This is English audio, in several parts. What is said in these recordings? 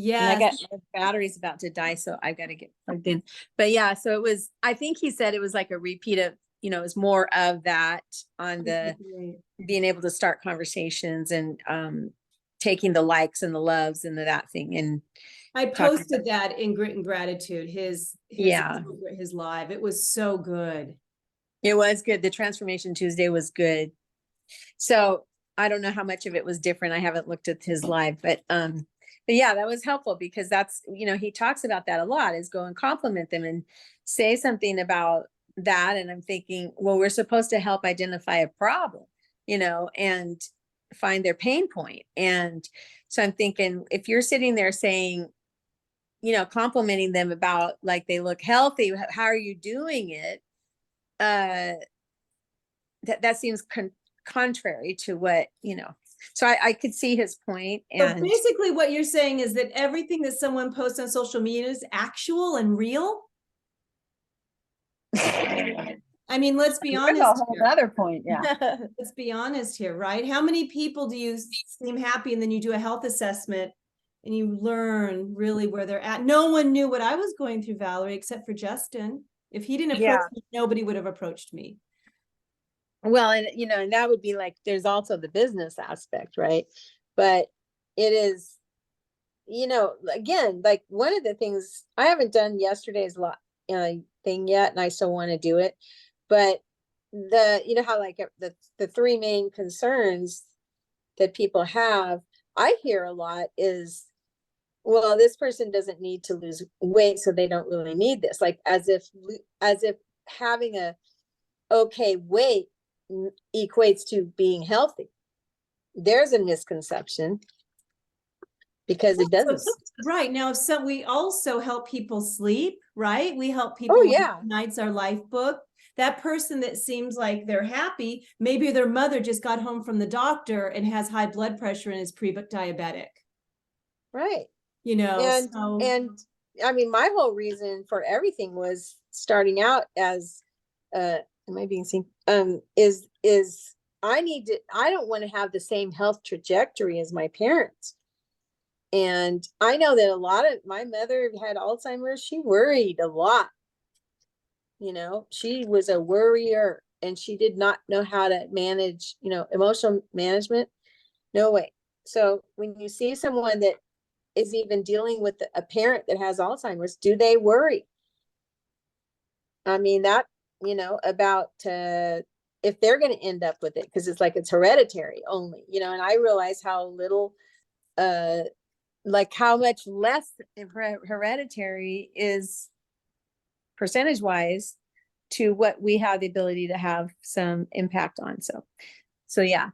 And I got Yes. my battery's about to die, so I've got to get plugged in. But yeah, so it was, I think he said it was like a repeat of, it was more of that on the being able to start conversations and taking the likes and the loves and that thing. And I posted that in Grit and Gratitude, his live. It was so good. It was good. The Transformation Tuesday was good. So I don't know how much of it was different. I haven't looked at his live, but yeah, that was helpful because that's, he talks about that a lot, is go and compliment them and say something about that. And I'm thinking, well, we're supposed to help identify a problem, and find their pain point. And so I'm thinking, if you're sitting there saying, complimenting them about like they look healthy, how are you doing it? That seems contrary to what, so I could see his point. And so basically what you're saying is that everything that someone posts on social media is actual and real. I mean, let's be honest. That's a whole other point. Yeah. Let's be honest here, right? How many people do you seem happy and then you do a health assessment and you learn really where they're at? No one knew what I was going through, Valerie, except for Justin. If he didn't approach me, nobody would have approached me. Well, and and that would be like, there's also the business aspect, right? But it is, again, like one of the things, I haven't done yesterday's thing yet, and I still want to do it. But how like the three main concerns that people have, I hear a lot is, well, this person doesn't need to lose weight, so they don't really need this. Like as if having a okay weight equates to being healthy. There's a misconception, because it doesn't. Right. Now, so we also help people sleep, right? We help people. Oh, yeah. Night's Our Life book. That person that seems like they're happy, maybe their mother just got home from the doctor and has high blood pressure and is pre-diabetic. Right. And and I mean, my whole reason for everything was starting out as am I being seen? Is I don't want to have the same health trajectory as my parents. And I know that a lot of, my mother had Alzheimer's. She worried a lot. She was a worrier, and she did not know how to manage, emotional management. No way. So when you see someone that is even dealing with a parent that has Alzheimer's, do they worry? I mean, that, about if they're going to end up with it, because it's like it's hereditary only, and I realize how little, like how much less hereditary is percentage wise to what we have the ability to have some impact on. So yeah,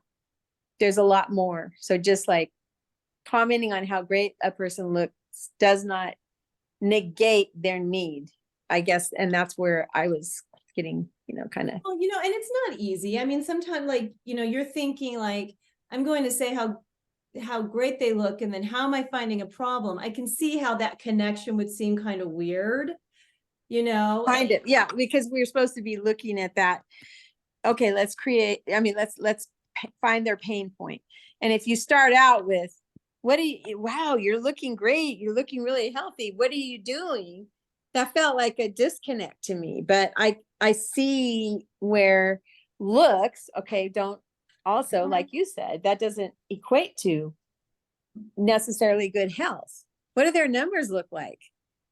there's a lot more. So just like commenting on how great a person looks does not negate their need, I guess. And that's where I was getting, kind of. Well, and it's not easy. I mean, sometimes like, you're thinking like, I'm going to say how great they look, and then how am I finding a problem? I can see how that connection would seem kind of weird, Kind of, yeah, because we're supposed to be looking at that. Okay, let's find their pain point. And if you start out with, wow, you're looking great, you're looking really healthy, what are you doing? That felt like a disconnect to me. But I see where looks, okay, don't also, like you said, that doesn't equate to necessarily good health. What do their numbers look like?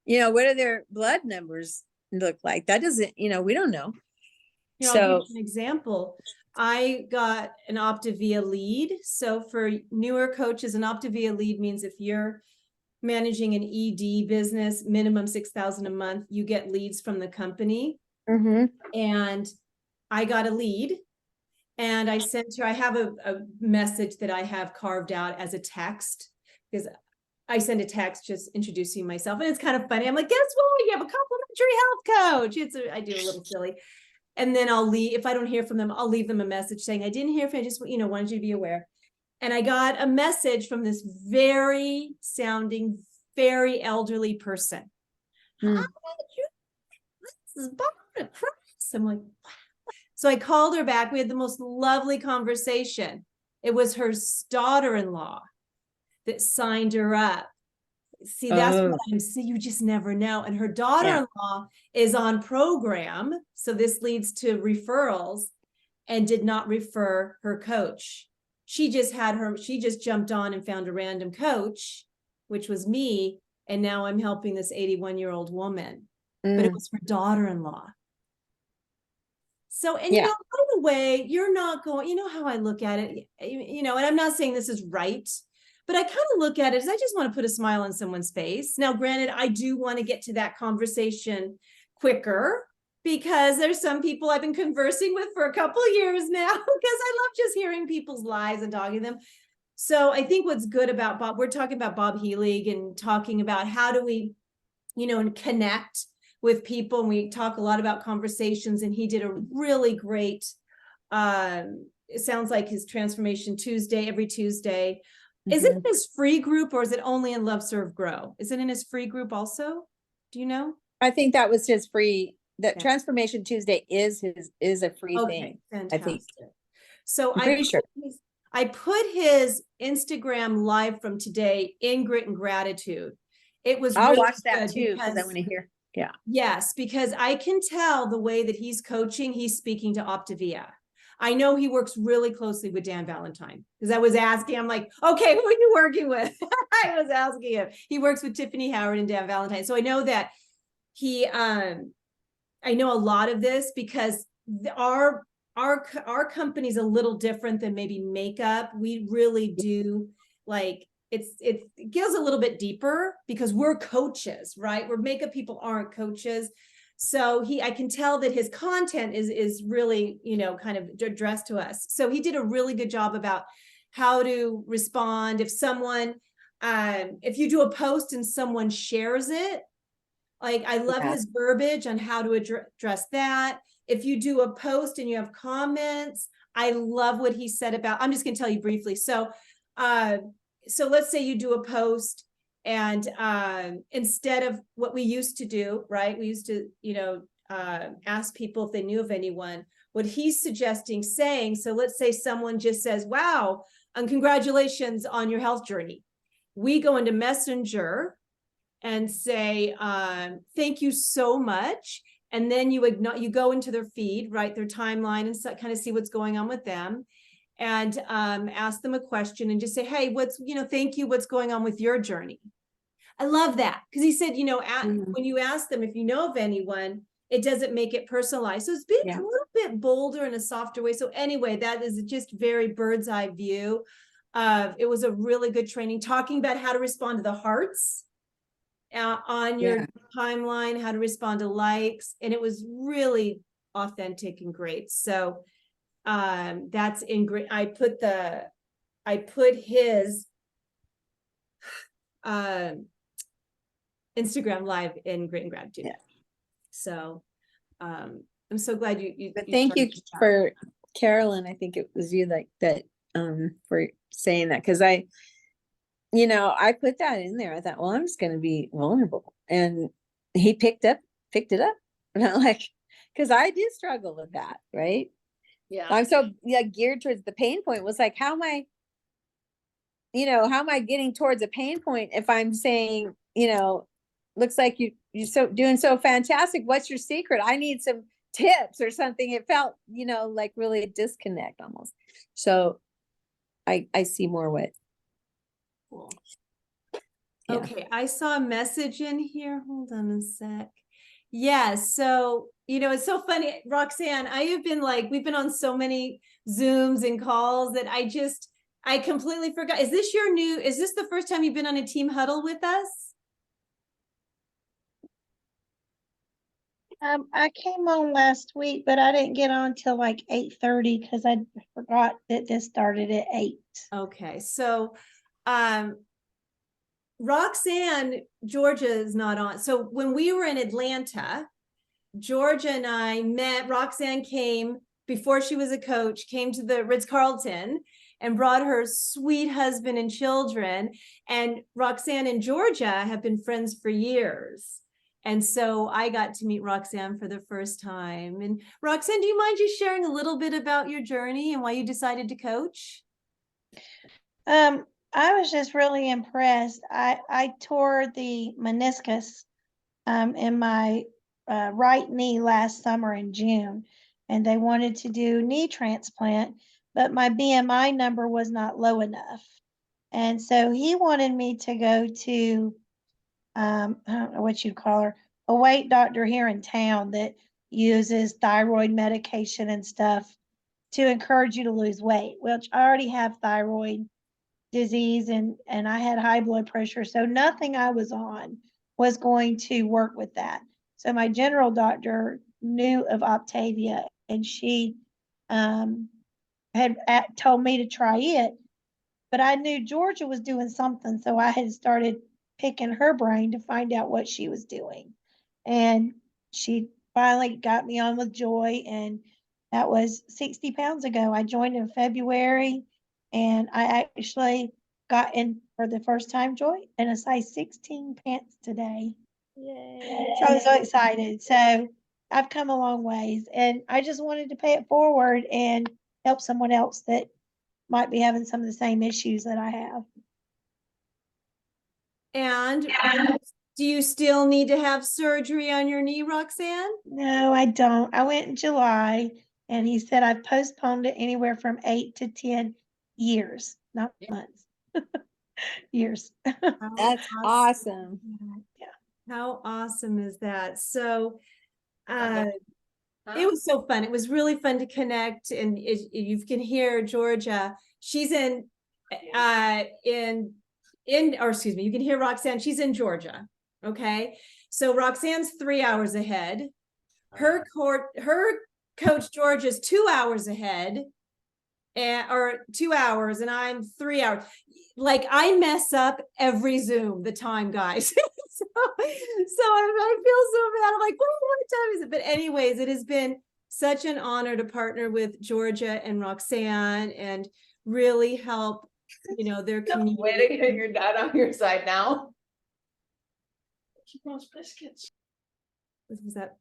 What do their blood numbers look like? That doesn't, we don't know. So I'll give you an example. I got an Optavia lead. So for newer coaches, an Optavia lead means if you're managing an ED business, minimum $6,000 a month, you get leads from the company. Mm-hmm. And I got a lead, and I sent her, I have a message that I have carved out as a text, because I send a text just introducing myself, and it's kind of funny. I'm like, guess what? You have a complimentary health coach. I do a little silly. And then I'll leave, if I don't hear from them, I'll leave them a message saying, I didn't hear from you, I just, wanted you to be aware. And I got a message from this very elderly person. This is I'm like, wow. So I called her back. We had the most lovely conversation. It was her daughter-in-law that signed her up see, that's Oh, what I'm saying. You just never know. And her daughter-in-law is on program. So this leads to referrals, and did not refer her coach. She just jumped on and found a random coach, which was me. And now I'm helping this 81-year-old woman, but it was her daughter-in-law. So, and yeah. by the way, you're not going, how I look at it, and I'm not saying this is right, but I kind of look at it as I just want to put a smile on someone's face. Now, granted, I do want to get to that conversation quicker, because there's some people I've been conversing with for a couple of years now, because I love just hearing people's lives and talking to them. So I think what's good about Bob, we're talking about Bob Healig and talking about how do we, and connect with people. And we talk a lot about conversations, and he did a really great, it sounds like his Transformation Tuesday, every Tuesday. Is it his free group, or is it only in Love, Serve, Grow? Is it in his free group also? Do you know? I think that was his free, that Transformation Tuesday is a free thing. Fantastic. I think. So I'm pretty sure. I put his Instagram live from today in Grit and Gratitude. It was I'll really watch that too, because I want to hear. Yeah. Yes, because I can tell the way that he's coaching, he's speaking to Optavia. I know he works really closely with Dan Valentine, because I was asking, I'm like, okay, who are you working with? I was asking him. He works with Tiffany Howard and Dan Valentine. So I know that I know a lot of this, because our company's a little different than maybe makeup. We really do, like, it goes a little bit deeper, because we're coaches, right? We're makeup people, aren't coaches. So I can tell that his content is really, kind of addressed to us. So he did a really good job about how to respond if someone, if you do a post and someone shares it. Like, I love his verbiage on how to address that. If you do a post and you have comments, I love what he said about, I'm just going to tell you briefly. So let's say you do a post, and instead of what we used to do, right? We used to, ask people if they knew of anyone. What he's suggesting saying, so let's say someone just says, wow, and congratulations on your health journey. We go into Messenger and say, thank you so much. And then you go into their feed, right, their timeline, and so, kind of see what's going on with them, and ask them a question, and just say, hey, thank you, what's going on with your journey? I love that, because he said, when you ask them if you know of anyone, it doesn't make it personalized. So it's been a little bit bolder in a softer way. So anyway, that is just very bird's eye view. It was a really good training, talking about how to respond to the hearts on your timeline, how to respond to likes, and it was really authentic and great. So that's in great. I put his Instagram live in Grit and Gratitude. So I'm so glad you but thank you for Carolyn. I think it was you like that for saying that, because I put that in there. I thought, well, I'm just going to be vulnerable. And he picked it up. And I'm like, because I do struggle with that, right? Yeah. I'm so geared towards the pain point. Was like, how am I getting towards a pain point if I'm saying, looks like you're doing so fantastic. What's your secret? I need some tips or something. It felt, like really a disconnect almost. So I see more what. Cool. Yeah. Okay, I saw a message in here. Hold on a sec. Yeah, so it's so funny, Roxanne. We've been on so many Zooms and calls that I completely forgot. Is this the first time you've been on a team huddle with us? I came on last week, but I didn't get on till like 8:30 because I forgot that this started at 8. Okay, so Roxanne, Georgia is not on. So when we were in Atlanta, Georgia and I met. Roxanne came before she was a coach, came to the Ritz-Carlton and brought her sweet husband and children. And Roxanne and Georgia have been friends for years. And so I got to meet Roxanne for the first time. And Roxanne, do you mind just sharing a little bit about your journey and why you decided to coach? I was just really impressed. I tore the meniscus in my right knee last summer in June, and they wanted to do knee transplant, but my BMI number was not low enough. And so he wanted me to go to, I don't know what you'd call her, a weight doctor here in town that uses thyroid medication and stuff to encourage you to lose weight, which I already have thyroid disease and I had high blood pressure. So nothing I was on was going to work with that. So my general doctor knew of Optavia and she had told me to try it, but I knew Georgia was doing something. So I had started picking her brain to find out what she was doing. And she finally got me on with Joy. And that was 60 pounds ago. I joined in February and I actually got in for the first time, Joy, in a size 16 pants today. Yay. So I was so excited. So I've come a long ways and I just wanted to pay it forward and help someone else that might be having some of the same issues that I have. And do you still need to have surgery on your knee, Roxanne? No, I don't. I went in July and he said I've postponed it anywhere from 8 to 10 years, not months. Years. That's awesome. Yeah. How awesome is that? So Huh? it was so fun. It was really fun to connect. And you can hear Georgia. She's or excuse me, you can hear Roxanne. She's in Georgia. Okay. So Roxanne's 3 hours ahead. Her coach Georgia's 2 hours ahead. Or 2 hours, and I'm 3 hours. Like I mess up every Zoom, the time, guys. so I feel so bad. I'm like, what time is it? But anyways, it has been such an honor to partner with Georgia and Roxanne and really help, their community. Way to get your dad on your side now. Keep those biscuits. Was that?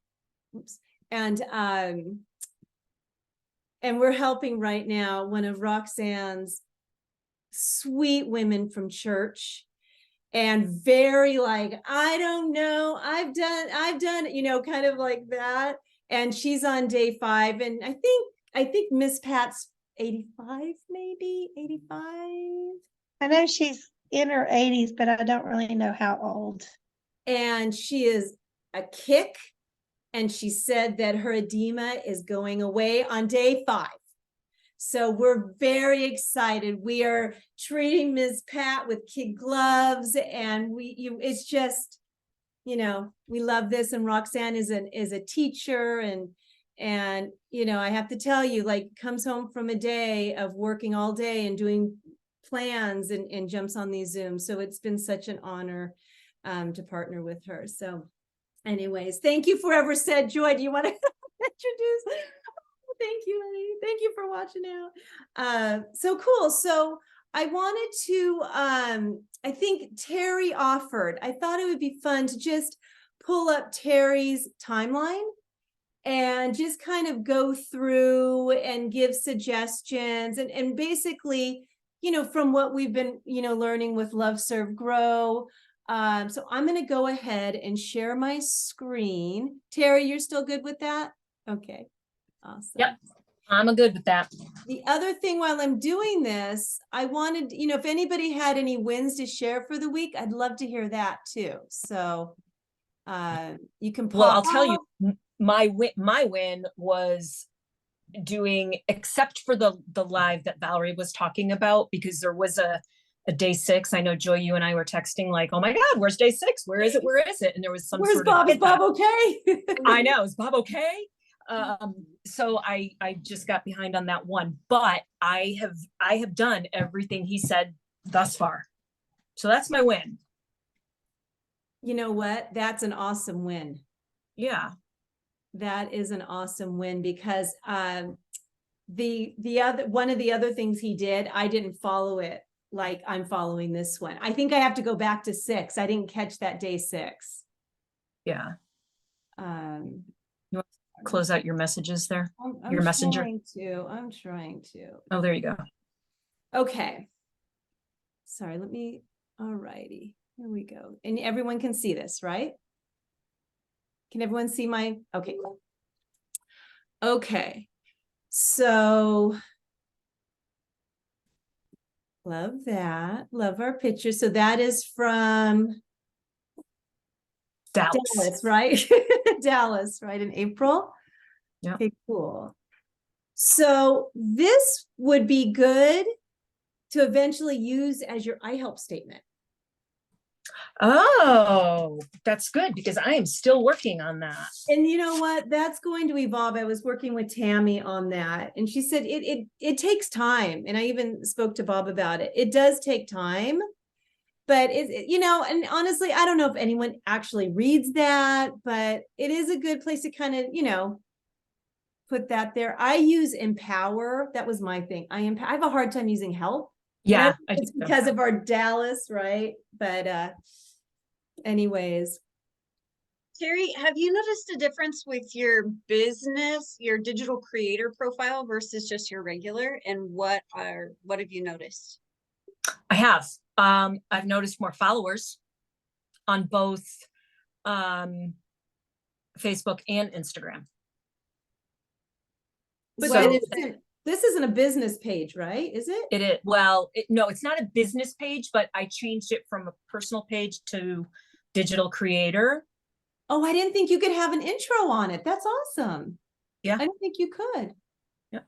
Oops. And we're helping right now one of Roxanne's sweet women from church, and very like, I don't know, I've done, kind of like that. And she's on day 5. And I think Miss Pat's 85, maybe 85. I know she's in her 80s, but I don't really know how old. And she is a kick. And she said that her edema is going away on day 5. So we're very excited. We are treating Ms. Pat with kid gloves, and it's just, we love this. And Roxanne is a teacher, and I have to tell you, like, comes home from a day of working all day and doing plans and jumps on these Zooms. So it's been such an honor to partner with her. So anyways, thank you for ever said. Joy, do you want to introduce? Thank you, Eddie. Thank you for watching out. So cool. So I wanted to, I think Terri offered, I thought it would be fun to just pull up Terri's timeline and just kind of go through and give suggestions and basically, from what we've been, learning with Love, Serve, Grow. So I'm going to go ahead and share my screen. Terri, you're still good with that? Okay. Awesome. Yep, I'm good with that. The other thing while I'm doing this, I wanted, if anybody had any wins to share for the week, I'd love to hear that too. So you can Well, I'll tell you, my win was doing, except for the live that Valerie was talking about, because there was a day 6. I know, Joy, you and I were texting like, oh my God, where's day 6? Where is it? Where is it? And there was some Where's sort Bob? of Is Bob okay? I know, is Bob okay? So I just got behind on that one, but I have done everything he said thus far. So that's my win. You know what? That's an awesome win. Yeah. That is an awesome win, because the other one of the other things he did, I didn't follow it like I'm following this one. I think I have to go back to 6. I didn't catch that day 6. Yeah. You want to close out your messages there? I'm your messenger? I'm trying to. Oh, there you go. Okay. sorry, all righty, here we go. And everyone can see this, right? Can everyone see okay. Okay, so love that. Love our picture. So that is from Dallas, right? Dallas, right, in April? Yeah. Okay, cool. So this would be good to eventually use as your I help statement. Oh, that's good because I am still working on that. And you know what? That's going to evolve. I was working with Tammy on that, and she said it takes time. And I even spoke to Bob about it. It does take time, but and honestly, I don't know if anyone actually reads that, but it is a good place to kind of, put that there. I use empower. That was my thing. I have a hard time using help. Yeah, it's because of our Dallas, right? But anyways. Terri, have you noticed a difference with your business, your digital creator profile versus just your regular? And what have you noticed? I have. I've noticed more followers on both Facebook and Instagram. But So this isn't a business page, right? Is it? It is. Well, no, it's not a business page, but I changed it from a personal page to digital creator. Oh, I didn't think you could have an intro on it. That's awesome. Yeah. I didn't think you could. Yeah.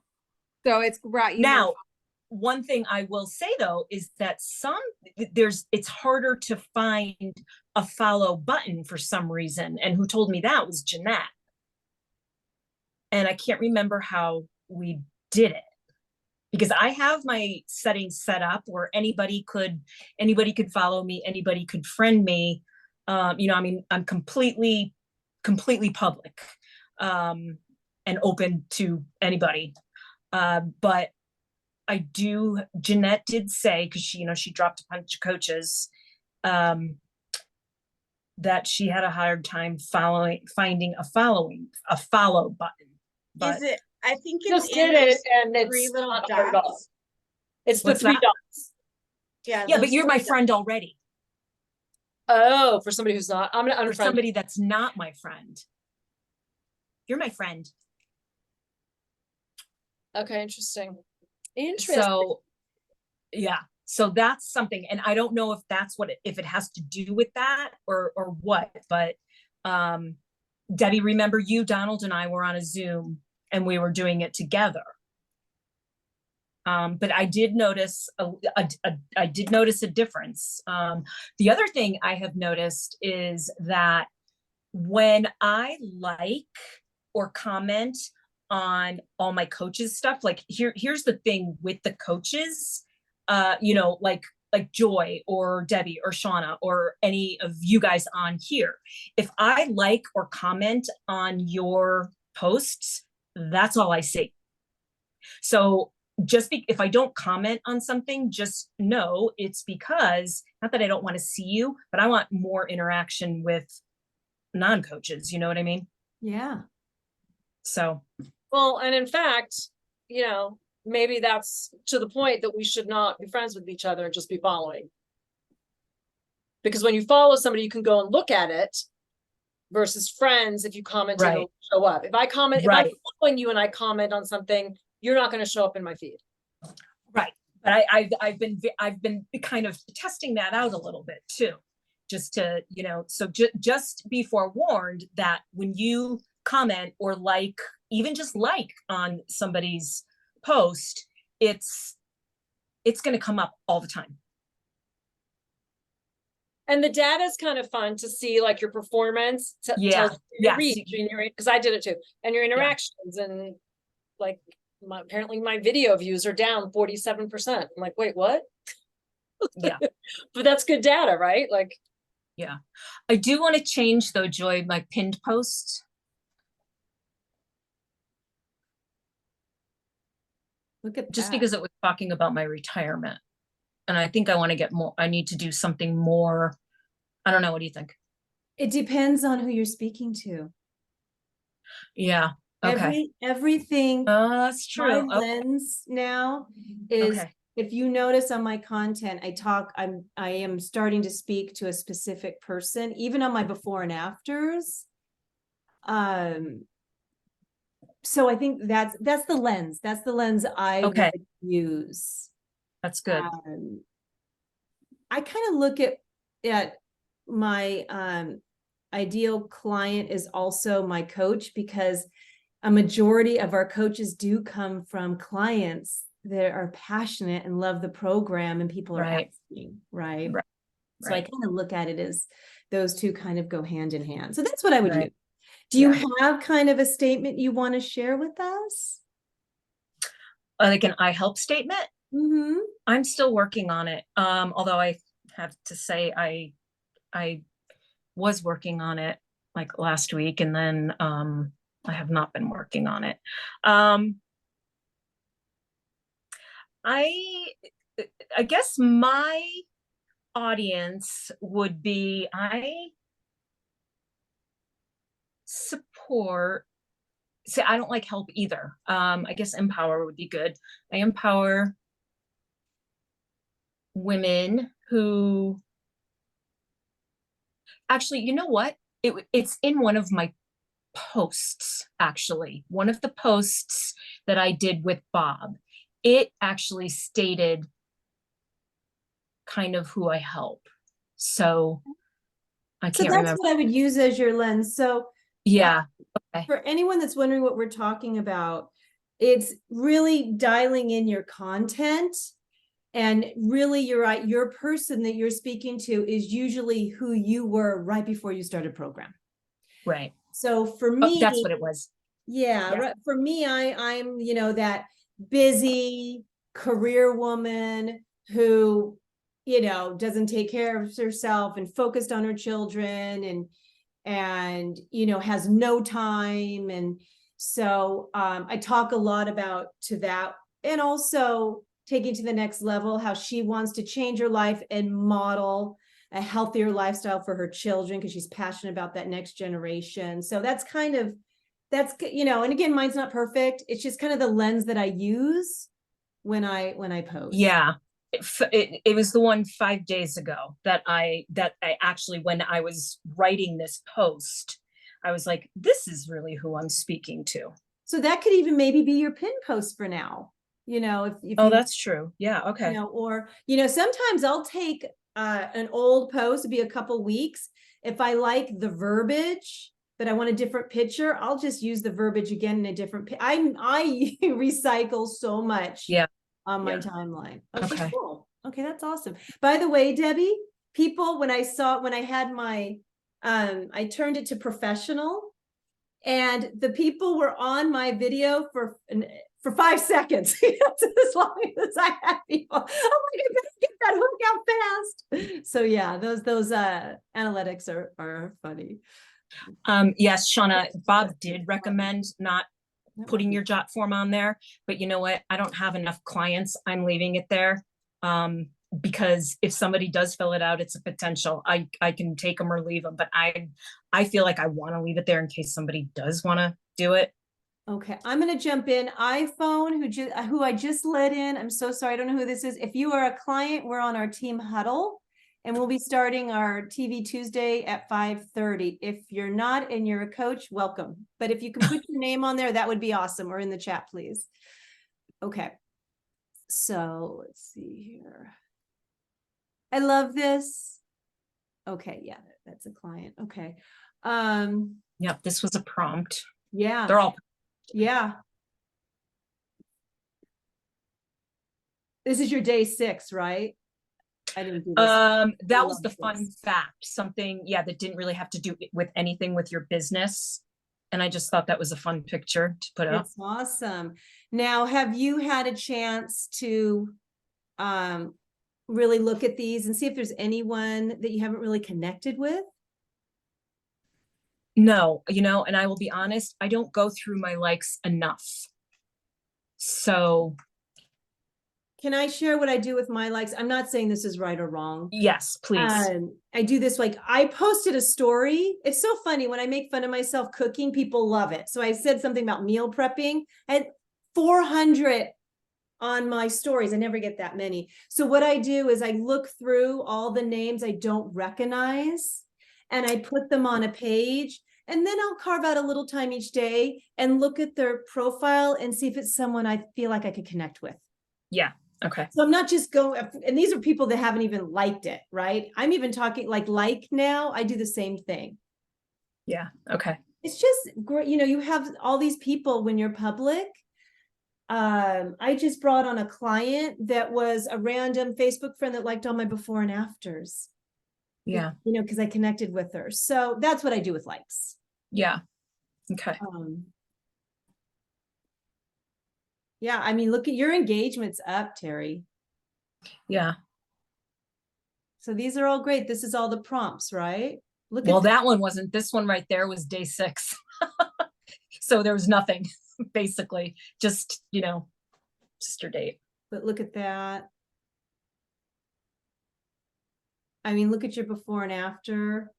So it's brought you now. One thing I will say though is that it's harder to find a follow button for some reason, and who told me that was Jeanette. And I can't remember how we did it because I have my settings set up where anybody could follow me, anybody could friend me. I'm completely public and open to anybody. But Jeanette did say, because she dropped a bunch of coaches, that she had a hard time finding a follow button. But is it? I think just it's did it, and it's three little not hard at all. dots. It's the What's three that? dots. Yeah, but those you're my three friend already. Oh, for somebody who's not, I'm gonna For unfriend. somebody that's not my friend. You're my friend. Okay, interesting. Interesting. So, yeah. So that's something, and I don't know if that's if it has to do with that or what, but Debbie, remember you, Donald, and I were on a Zoom and we were doing it together. But I did notice a difference. The other thing I have noticed is that when I like or comment on all my coaches' stuff, like here's the thing with the coaches, like Joy or Debbie or Shauna or any of you guys on here, if I like or comment on your posts, that's all I see. So if I don't comment on something, just know it's because, not that I don't want to see you, but I want more interaction with non-coaches. You know what I mean? Yeah. So. Well, and in fact, maybe that's to the point that we should not be friends with each other and just be following. Because when you follow somebody, you can go and look at it versus friends. If you comment, Right. it'll show up. If I comment, Right. if I'm following you and I comment on something, you're not going to show up in my feed. Right. But I've been kind of testing that out a little bit too, just to, so just be forewarned that when you comment or even just like on somebody's post, it's going to come up all the time. And the data is kind of fun to see, like your performance, tells you Yes. reach, because I did it too, and your interactions, and like apparently my video views are down 47%. I'm like, wait, what? Yeah. But that's good data, right? Like, yeah. I do want to change though, Joy, my pinned post. Look at just that. because it was talking about my retirement. And I think I want to get more, I need to do something more. I don't know. What do you think? It depends on who you're speaking to. Yeah. Okay. Everything. That's true. My lens now is if you notice on my content, I am starting to speak to a specific person, even on my before and afters. So I think that's the lens. That's the lens I Okay. would use. That's good. I kind of look at my ideal client is also my coach, because a majority of our coaches do come from clients that are passionate and love the program, and people are Right. asking, right? Right. So I Right. kind of look at it as those two kind of go hand in hand. So that's what I would Right. use. Do you Yeah. have kind of a statement you want to share with us? Like an I help statement? Mm-hmm. I'm still working on it. Although I have to say I was working on it like last week, and then I have not been working on it. I guess my audience would be, I support, see, I don't like help either. I guess empower would be good. I empower women who, actually, you know what? It's in one of my posts, actually. One of the posts that I did with Bob, it actually stated kind of who I help. So I So can't that's remember. what I would use as your lens. So Yeah. Okay. for anyone that's wondering what we're talking about, it's really dialing in your content. And really, you're right, your person that you're speaking to is usually who you were right before you started program. Right. So for Oh, me, that's what it was. yeah, Yeah. right. For me, I'm, that busy career woman who, doesn't take care of herself and focused on her children and has no time. And so I talk a lot about to that, and also taking to the next level how she wants to change her life and model a healthier lifestyle for her children, because she's passionate about that next generation. So that's and again, mine's not perfect. It's just kind of the lens that I use when I post. Yeah. It was the one 5 days ago that I actually, when I was writing this post, I was like, this is really who I'm speaking to. So that could even maybe be your pin post for now. If Oh, you, that's true. Yeah. Okay. or sometimes I'll take an old post, it'd be a couple weeks. If I like the verbiage, but I want a different picture, I'll just use the verbiage again in a different. I recycle so much. Yeah. On my Yeah. timeline. Okay. Cool. Okay, that's awesome. By the way, Debbie, people, when I had my, I turned it to professional, and the people were on my video for 5 seconds. As long as I had people. Oh my God, get that hook out fast. So yeah, those analytics are funny. Yes, Shauna, Bob did recommend not putting your jot form on there, but you know what? I don't have enough clients. I'm leaving it there. Because if somebody does fill it out, it's a potential. I can take them or leave them, but I feel like I want to leave it there in case somebody does want to do it. Okay, I'm going to jump in. iPhone, who I just let in. I'm so sorry. I don't know who this is. If you are a client, we're on our team Huddle, and we'll be starting our TV Tuesday at 5:30. If you're not and you're a coach, welcome. But if you can put your name on there, that would be awesome, or in the chat, please. Okay. So let's see here. I love this. Okay, yeah, that's a client. Okay. Yep, this was a prompt. Yeah. They're all. Yeah. This is your day 6, right? I didn't do this. That was the fun fact. Something, yeah, that didn't really have to do with anything with your business. And I just thought that was a fun picture to put up. It's awesome. Now, have you had a chance to really look at these and see if there's anyone that you haven't really connected with? No, and I will be honest, I don't go through my likes enough. So. Can I share what I do with my likes? I'm not saying this is right or wrong. Yes, please. I do this, like, I posted a story. It's so funny when I make fun of myself cooking, people love it. So I said something about meal prepping. I had 400 on my stories. I never get that many. So what I do is I look through all the names I don't recognize and I put them on a page, and then I'll carve out a little time each day and look at their profile and see if it's someone I feel like I could connect with. Yeah. Okay. So I'm not just going, and these are people that haven't even liked it, right? I'm even talking like now, I do the same thing. Yeah. Okay. It's just great. You know, you have all these people when you're public. I just brought on a client that was a random Facebook friend that liked all my before and afters. Yeah. You know, because I connected with her. So that's what I do with likes. Yeah. Okay. Yeah, I mean, look at your engagements up, Terri. Yeah. So these are all great. This is all the prompts, right? Look Well, at that one wasn't. This one right there was day 6. So there was nothing, basically, just, you know, just your date. but look at that. I mean, look at your before and after.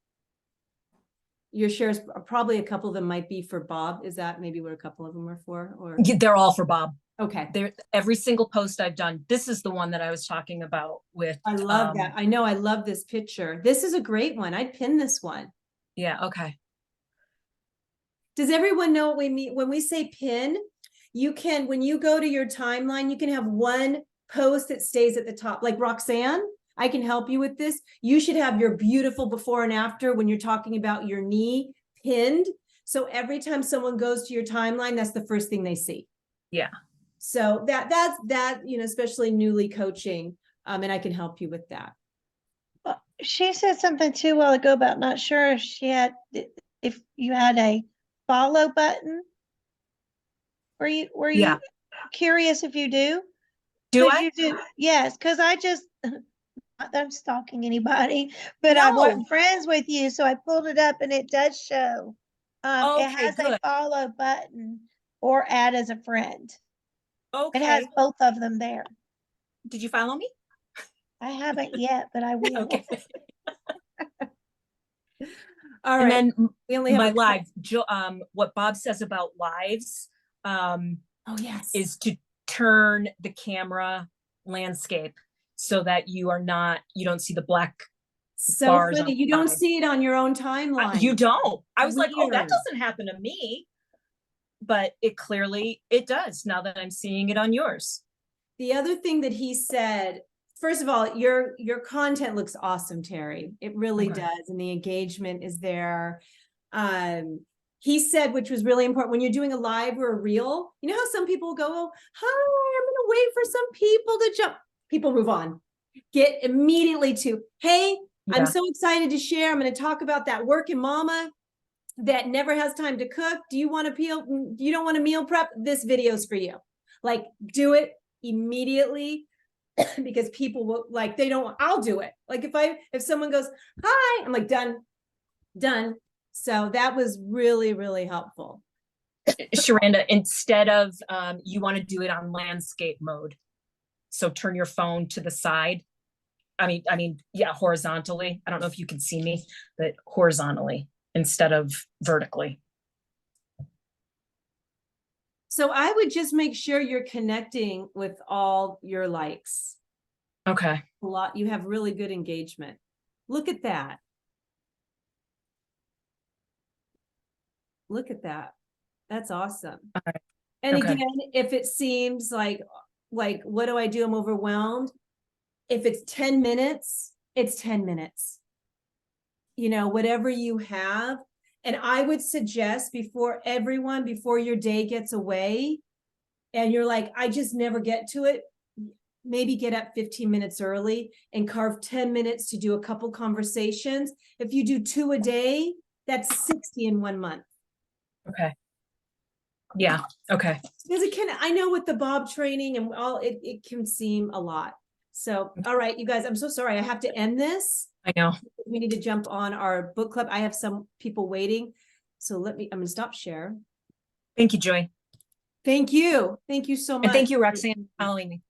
Your shares, probably a couple of them might be for Bob. Is that maybe what a couple of them are for? Or Yeah, they're all for Bob. okay. They're every single post I've done. This is the one that I was talking about with. I love that. I know. I love this picture. This is a great one. I'd pin this one. Yeah. Okay. Does everyone know what we mean when we say pin? You can, when you go to your timeline, you can have one post that stays at the top. Like Roxanne, I can help you with this. You should have your beautiful before and after when you're talking about your knee pinned. So every time someone goes to your timeline, that's the first thing they see. Yeah. So that's, you know, especially newly coaching. And I can help you with that. She said something too a while ago about not sure if she had, if you had a follow button. Were you Yeah. curious if you do? Do 'Cause I? you do, yes, because I just, not that I'm stalking anybody, but I No. wasn't friends with you, so I pulled it up and it does show. It Okay, has a good. follow button or add as a friend. It has Okay. both of them there. Did you follow me? I haven't yet, but I will. Okay. All And right. then We only have my a couple- live, what Bob says about lives, Oh, yes. is to turn the camera landscape so that you don't see the black So bars on funny. the You don't side. see it on your own timeline. You don't. I was like, oh, that Weird. doesn't happen to me. But it does now that I'm seeing it on yours. The other thing that he said, first of all, your content looks awesome, Terri. It really Okay. does. And the engagement is there. He said, which was really important, when you're doing a live or a reel, you know how some people go, oh, hi, I'm gonna wait for some people to jump. People move on. Get immediately to, hey, I'm Yeah. so excited to share. I'm going to talk about that working mama that never has time to cook. Do you want to you don't want to meal prep? This video's for you. Like, do it immediately because people will, like, they don't, I'll do it. Like if someone goes, hi, I'm like, done. So that was really, really helpful. Sharanda, instead of you want to do it on landscape mode. So turn your phone to the side. Yeah, horizontally. I don't know if you can see me, but horizontally instead of vertically. So I would just make sure you're connecting with all your likes. Okay. A lot, you have really good engagement. Look at that. Look at that. That's awesome. Okay. And Okay. again, if it seems like, what do I do? I'm overwhelmed. If it's 10 minutes, it's 10 minutes. You know, whatever you have. And I would suggest before your day gets away and you're like, I just never get to it, maybe get up 15 minutes early and carve 10 minutes to do a couple conversations. If you do 2 a day, that's 60 in 1 month. Okay. Yeah. Okay. Because I know with the Bob training and all, it can seem a lot. So, all right, you guys, I'm so sorry. I have to end this. I know. We need to jump on our book club. I have some people waiting. So I'm going to stop share. Thank you, Joy. Thank you. Thank you so much. And thank you, Roxanne, for following me.